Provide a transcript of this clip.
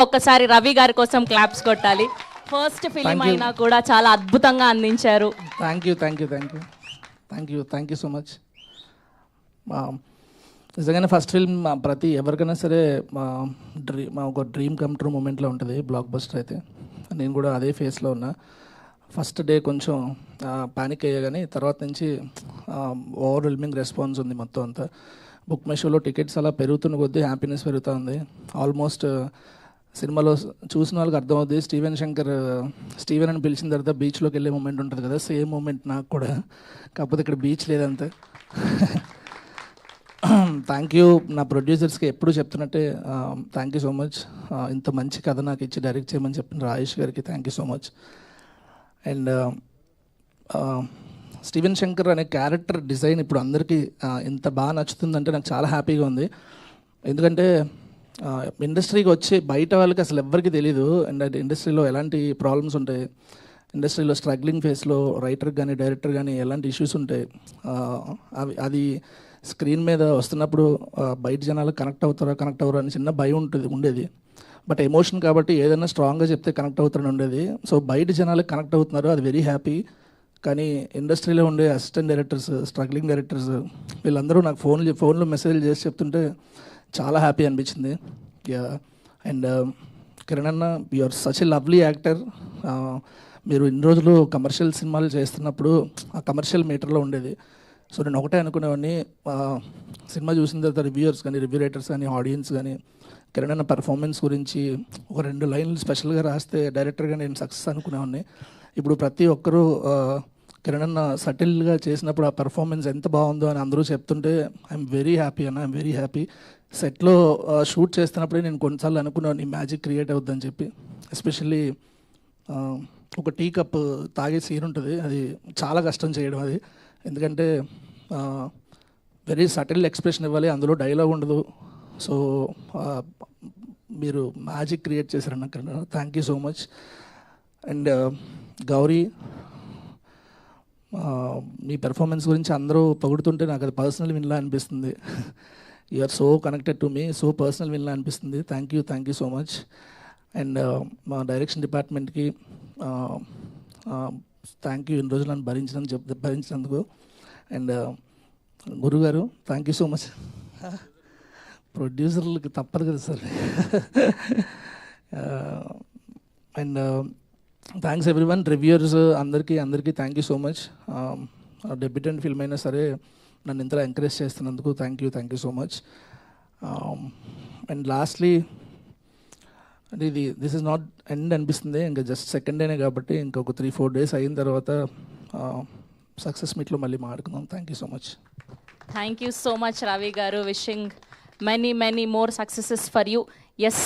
ఒక్కసారి రవి గారి కోసం క్లాప్స్ కొట్టాలి. ఫస్ట్ ఫిలిం అయినా కూడా చాలా అద్భుతంగా అందించారు. Thank you so much. నిజంగానే ఫస్ట్ ఫిల్మ్ ప్రతి ఎవరికైనా సరే మా ఒక డ్రీమ్ కమ్ ట్రూ మూమెంట్లో ఉంటుంది బ్లాక్ బస్టర్ అయితే. నేను కూడా అదే ఫేస్లో ఉన్నా. ఫస్ట్ డే కొంచెం పానిక్ అయ్యా, కానీ తర్వాత నుంచి ఓవర్వెల్మింగ్ రెస్పాన్స్ ఉంది మొత్తం అంతా. బుక్ మై షోలో టికెట్స్ అలా పెరుగుతున్న కొద్దీ హ్యాపీనెస్ పెరుగుతూ ఉంది. ఆల్మోస్ట్ సినిమాలో చూసిన వాళ్ళకి అర్థమవుతుంది. స్టీవెన్ అని పిలిచిన తర్వాత బీచ్లోకి వెళ్ళే మూమెంట్ ఉంటుంది కదా, సేమ్ మూమెంట్ నాకు కూడా, కాకపోతే ఇక్కడ బీచ్ లేదంతే. థ్యాంక్ యూ నా ప్రొడ్యూసర్స్కి ఎప్పుడు చెప్తున్నట్టే థ్యాంక్ యూ సో మచ్. ఇంత మంచి కథ నాకు ఇచ్చి డైరెక్ట్ చేయమని చెప్పిన రాజేష్ గారికి thank you so much. And Steven Shankar అనే క్యారెక్టర్ డిజైన్ ఇప్పుడు అందరికీ ఇంత బాగా నచ్చుతుందంటే నాకు చాలా హ్యాపీగా ఉంది. ఎందుకంటే ఇండస్ట్రీకి వచ్చి బయట వాళ్ళకి అసలు ఎవ్వరికి తెలీదు అండ్ ఇండస్ట్రీలో ఎలాంటి ప్రాబ్లమ్స్ ఉంటాయి, ఇండస్ట్రీలో స్ట్రగ్లింగ్ ఫేస్లో రైటర్ కానీ డైరెక్టర్ కానీ ఎలాంటి ఇష్యూస్ ఉంటాయి, అది స్క్రీన్ మీద వస్తున్నప్పుడు బయట జనాలు కనెక్ట్ అవ్వరు అని చిన్న భయం ఉండేది. బట్ ఎమోషన్ కాబట్టి ఏదైనా స్ట్రాంగ్గా చెప్తే కనెక్ట్ అవుతారని ఉండేది. సో బయట జనాలకు కనెక్ట్ అవుతున్నారు, అది వెరీ హ్యాపీ. కానీ ఇండస్ట్రీలో ఉండే అసిస్టెంట్ డైరెక్టర్స్, స్ట్రగ్లింగ్ డైరెక్టర్స్ వీళ్ళందరూ నాకు ఫోన్లో మెసేజ్లు చేసి చెప్తుంటే చాలా హ్యాపీ అనిపించింది. అండ్ కిరణ్ అన్న, you are such a lovely actor. మీరు ఇన్ని రోజులు కమర్షియల్ సినిమాలు చేస్తున్నప్పుడు ఆ కమర్షియల్ మీటర్లో ఉండేది. సో నేను ఒకటే అనుకునేవాడిని, సినిమా చూసిన తర్వాత రివ్యూయర్స్ కానీ రివ్యూ రైటర్స్ కానీ ఆడియన్స్ కానీ కిరణ్ అన్న పర్ఫార్మెన్స్ గురించి ఒక 2 లైన్లు స్పెషల్గా రాస్తే డైరెక్టర్గా నేను సక్సెస్ అనుకునేవాడిని. ఇప్పుడు ప్రతి ఒక్కరూ కిరణ్ అన్న సటిల్గా చేసినప్పుడు ఆ పర్ఫార్మెన్స్ ఎంత బాగుందో అని అందరూ చెప్తుంటే ఐఎమ్ వెరీ హ్యాపీ అన్న, ఐఎమ్ వెరీ హ్యాపీ. సెట్లో షూట్ చేస్తున్నప్పుడే నేను కొన్నిసార్లు అనుకున్నాను ఈ మ్యాజిక్ క్రియేట్ అవుద్దని చెప్పి. ఎస్పెషల్లీ ఒక టీ కప్ తాగే సీన్ ఉంటుంది, అది చాలా కష్టం చేయడం అది. ఎందుకంటే వెరీ సటిల్ ఎక్స్ప్రెషన్ ఇవ్వాలి, అందులో డైలాగ్ ఉండదు. సో మీరు మ్యాజిక్ క్రియేట్ చేశారన్న Kiran, thank you so much. And Gauri, మీ పెర్ఫార్మెన్స్ గురించి అందరూ పొగుడుతుంటే నాకు అది పర్సనల్ విన్లా అనిపిస్తుంది. You are so connected to me, so personal విన్లా అనిపిస్తుంది. Thank you so much. And మా డైరెక్షన్ డిపార్ట్మెంట్కి థ్యాంక్ యూ, ఇన్ని రోజులు నన్ను భరించినందుకు. అండ్ గురుగారు థ్యాంక్ యూ సో మచ్. ప్రొడ్యూసర్లకి తప్పదు కదా sir. And thanks everyone, reviewers అందరికీ thank you so much. Debutant film అయినా సరే నన్ను ఇంతలా ఎంకరేజ్ చేస్తున్నందుకు thank you so much. And lastly, అంటే దిస్ ఇస్ నాట్ ఎండ్ అనిపిస్తుంది, ఇంకా జస్ట్ సెకండ్ డేనే కాబట్టి ఇంకొక 3-4 డేస్ అయిన తర్వాత సక్సెస్ మీట్లో మళ్ళీ మాట్లాడుకుందాం. Thank you so much. Thank you so much Ravi గారు. Wishing many more successes for you. Yes.